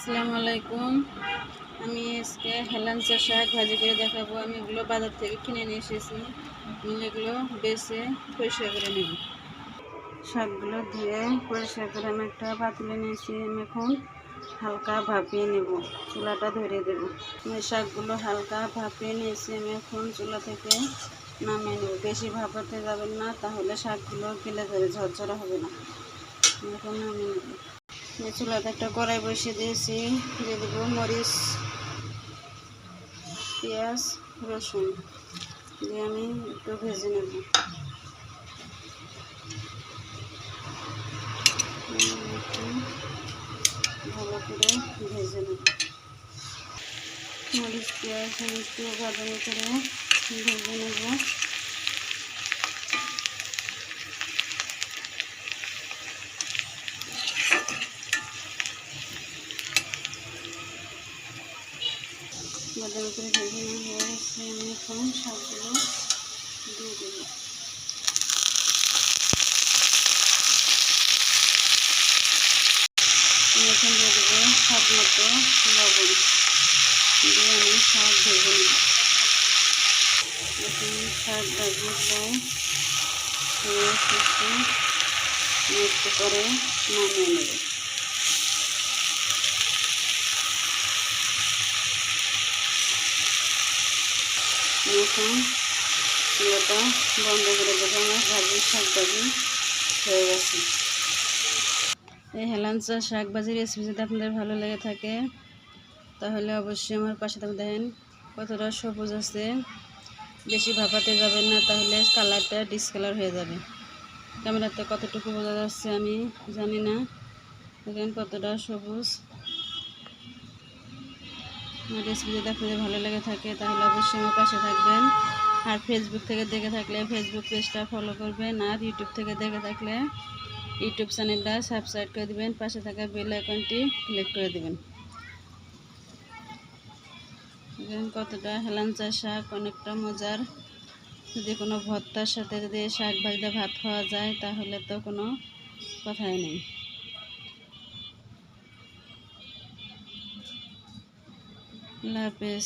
আসসালামু আলাইকুম। আমি আজকে হেলাঞ্চা শাক ভাজি করে দেখাবো। আমি এগুলো বাজার থেকে কিনে নিয়ে এসেছি। এগুলো বেছে পরিষ্কার করে নেব। শাকগুলো ধুয়ে পরিষ্কার করে আমি একটা পাতিলে নিয়েছি। আমি এখন হালকা ভাপিয়ে নেব, চুলাটা ধরে দেব। আমি শাকগুলো হালকা ভাপিয়ে নিয়েছি। আমি এখন চুলা থেকে নামিয়ে নেব। বেশি ভাপাতে যাবেন না, তাহলে শাকগুলো গেলে যাবে, ঝরঝরা হবে না। এখন নামিয়ে নেব। চুলাতে একটা কড়াই বসিয়ে দিয়েছি, দিয়ে দেবো মরিচ, পেঁয়াজ, রসুন দিয়ে আমি একটু ভেজে নেব। ভালো করে ভেজে নেব। মরিচ পেঁয়াজ একটু ভাজা করে ভেজে নেব। বাদামি করে ভেজে নেওয়া হয়েছে। আমি এখন সবগুলো দিয়ে দেবো। এখন দিয়ে দেবো স্বাদ মতো লবণ দিয়ে আমি শাক ভেজে নেব। এখন শাক ভাজিয়ে প্রায় হয়ে এসেছে, একটু করে নামিয়ে নেব। এখন চুলাটা বন্ধ করে দেবো। আমার শাক ভাজি হয়ে গেছে। এই হেলাঞ্চা শাক ভাজির রেসিপি যদি আপনাদের ভালো লেগে থাকে তাহলে অবশ্যই আমার পাশে থাকবেন। দেখেন কতটা সবুজ আছে, বেশি ভাপাতে যাবেন না, তাহলে কালারটা ডিসকালার হয়ে যাবে। ক্যামেরাতে কতটুকু বোঝা যাচ্ছে আমি জানি না। দেখেন কতটা সবুজ। আমার রেসিপি যদি আপনাদের ভালো লেগে থাকে তাহলে অবশ্যই আমার পাশে থাকবেন। আর ফেসবুক থেকে দেখে থাকলে ফেসবুক পেজটা ফলো করবেন, আর ইউটিউব থেকে দেখে থাকলে ইউটিউব চ্যানেলটা সাবস্ক্রাইব করে দেবেন, পাশে থাকা বেল আইকনটি ক্লিক করে দেবেন। কতটা হেলাঞ্চা শাক, অনেকটা মজার। যদি কোনো ভর্তার সাথে যদি শাক ভাজিতে ভাত খাওয়া যায় তাহলে তো কোনো কথাই নেই। আল্লাহ হাফেজ।